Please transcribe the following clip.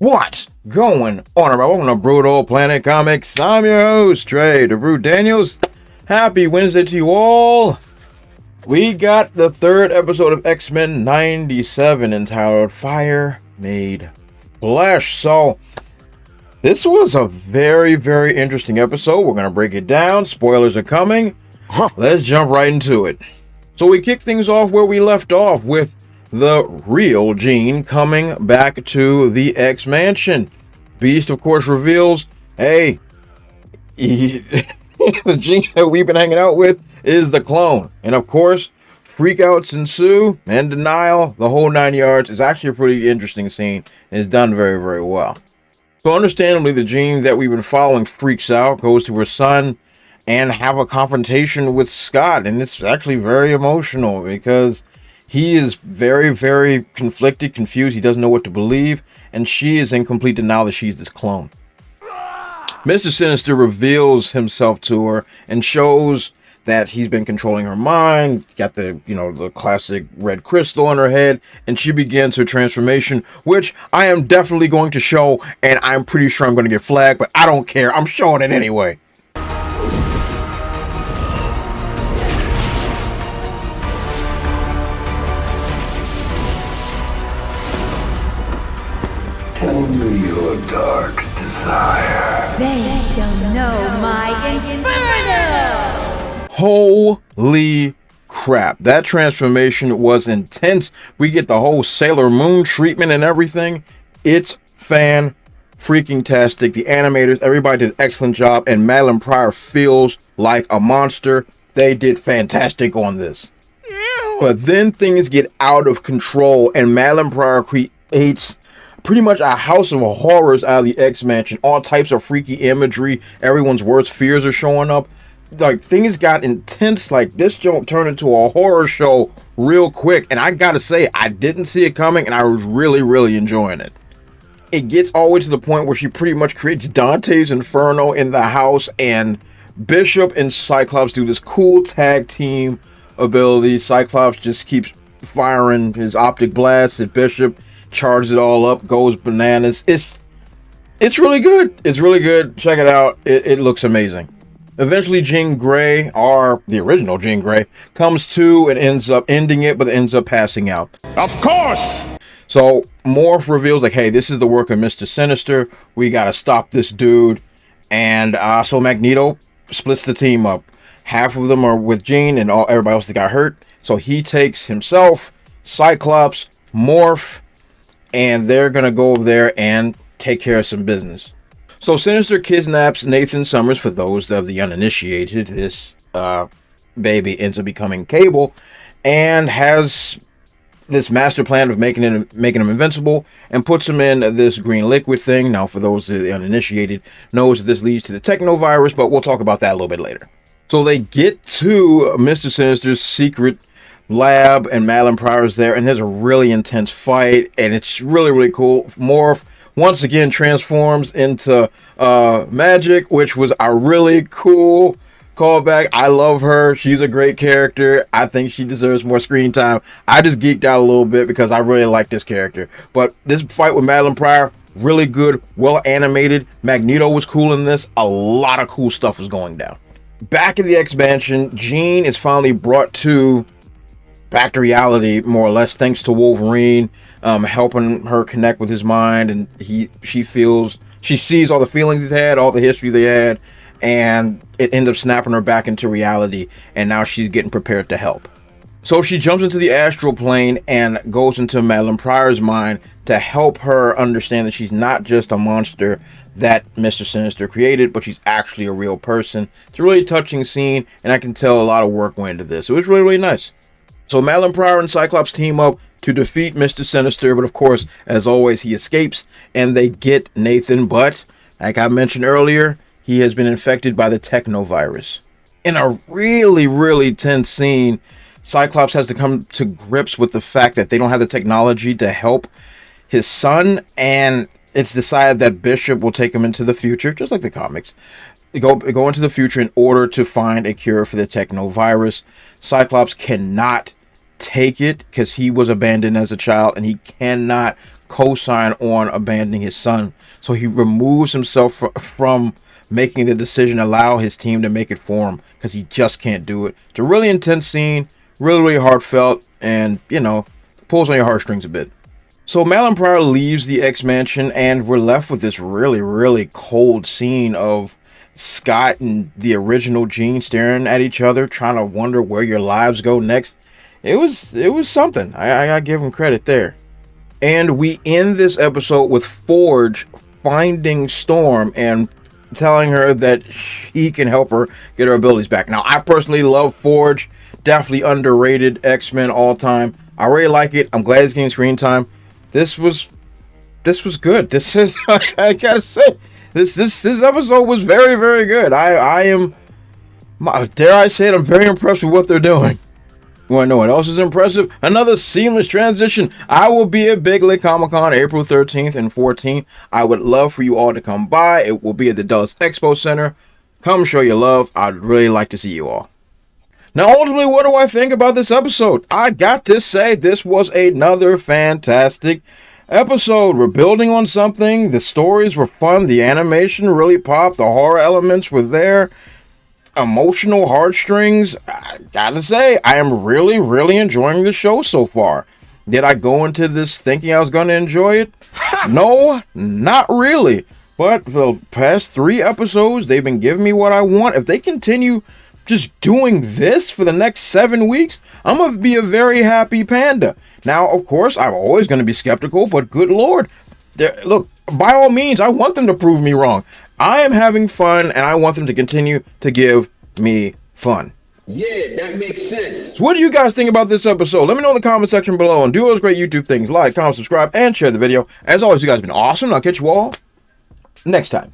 What's going on, everybody? Welcome to Brutal Planet Comics. I'm your host, Trey the Brute Daniels. Happy Wednesday to you all. We got the third episode of X-Men 97 entitled Fire Made Flesh. So, this was a very, very interesting episode. We're going to break it down. Spoilers are coming. Let's jump right into it. So, we kick things off where we left off with the real Jean coming back to the X Mansion. Beast, of course, reveals, hey, the Jean that we've been hanging out with is the clone. And of course, freakouts ensue and denial, the whole 9 yards. Is actually a pretty interesting scene and is done very, very well. So understandably, the Jean that we've been following freaks out, goes to her son, and have a confrontation with Scott. And it's actually very emotional because he is very, very conflicted, confused. He doesn't know what to believe. And she is in complete denial that she's this clone. Mr. Sinister reveals himself to her and shows that he's been controlling her mind. Got the, the classic red crystal on her head. And she begins her transformation, which I am definitely going to show. And I'm pretty sure I'm going to get flagged, but I don't care. I'm showing it anyway. Tell me your dark desire. They shall know my inferno! Holy crap. That transformation was intense. We get the whole Sailor Moon treatment and everything. It's fan-freaking-tastic. The animators, everybody did an excellent job. And Madeline Pryor feels like a monster. They did fantastic on this. But then things get out of control. And Madeline Pryor creates pretty much a house of horrors out of the X Mansion. All types of freaky imagery. Everyone's worst fears are showing up. Like, things got intense. Like, this joint turned into a horror show real quick. And I gotta say, I didn't see it coming, and I was really, really enjoying it. It gets all the way to the point where she pretty much creates Dante's Inferno in the house, and Bishop and Cyclops do this cool tag team ability. Cyclops just keeps firing his optic blasts at Bishop, charges it all up, goes bananas. It's really good. It's really good. Check it out. It looks amazing. Eventually, Jean Grey, or the original Jean Grey, comes to and ends up ending it, but ends up passing out. Of course! So, Morph reveals, like, hey, this is the work of Mr. Sinister. We gotta stop this dude. And so Magneto splits the team up. Half of them are with Jean, and everybody else that got hurt. So he takes himself, Cyclops, Morph, and they're going to go over there and take care of some business. So Sinister kidnaps Nathan Summers. For those of the uninitiated, this baby ends up becoming Cable and has this master plan of making him invincible and puts him in this green liquid thing. Now, for those of the uninitiated, knows that this leads to the technovirus, but we'll talk about that a little bit later. So they get to Mr. Sinister's secret lab, and Madeline Pryor's there, and there's a really intense fight, and it's really, really cool. Morph once again transforms into Magic, which was a really cool callback. I love her. She's a great character. I think she deserves more screen time. I just geeked out a little bit because I really like this character. But this fight with Madeline Pryor, really good, well animated. Magneto was cool in this. A lot of cool stuff was going down. Back in the X Mansion, Jean is finally brought back to reality, more or less, thanks to Wolverine helping her connect with his mind, and she sees all the feelings he had, all the history they had, and it ends up snapping her back into reality, and now she's getting prepared to help. So she jumps into the astral plane and goes into Madeline Pryor's mind to help her understand that she's not just a monster that Mr. Sinister created, but she's actually a real person. It's a really touching scene, and I can tell a lot of work went into this. It was really, really nice. So Madeline Pryor and Cyclops team up to defeat Mr. Sinister, but of course, as always, he escapes, and they get Nathan, but like I mentioned earlier, he has been infected by the technovirus. In a really, really tense scene, Cyclops has to come to grips with the fact that they don't have the technology to help his son, and it's decided that Bishop will take him into the future, just like the comics. Go into the future in order to find a cure for the technovirus. Cyclops cannot take it because he was abandoned as a child, and he cannot co-sign on abandoning his son. So he removes himself from making the decision to allow his team to make it for him because he just can't do it. It's a really intense scene, really heartfelt, and, you know, pulls on your heartstrings a bit. So Malin Pryor leaves the X Mansion, and we're left with this really cold scene of Scott and the original Jean staring at each other, trying to wonder where your lives go next. It was something. I gotta give him credit there. And we end this episode with Forge finding Storm and telling her that he can help her get her abilities back. Now, I personally love Forge. Definitely underrated X-Men all time. I really like it. I'm glad it's getting screen time. This was good. This is, I gotta say, this episode was very good. I am, dare I say it, I'm very impressed with what they're doing. You want to know what else is impressive? Another seamless transition. I will be at Big Lit Comic Con April 13th and 14th. I would love for you all to come by. It will be at the Dulles Expo Center. Come show your love. I'd really like to see you all. Now, ultimately, what do I think about this episode? I got to say, this was another fantastic episode. We're building on something. The stories were fun. The animation really popped. The horror elements were there. Emotional heartstrings. I gotta say, I am really enjoying the show so far. Did I go into this thinking I was going to enjoy it? No, not really. But for the past 3 episodes, they've been giving me what I want. If they continue just doing this for the next 7 weeks, I'm going to be a very happy panda. Now, of course, I'm always going to be skeptical, but good Lord. Look, by all means, I want them to prove me wrong. I am having fun, and I want them to continue to give me fun. Yeah, that makes sense. So what do you guys think about this episode? Let me know in the comment section below, and do those great YouTube things. Like, comment, subscribe, and share the video. As always, you guys have been awesome. I'll catch you all next time.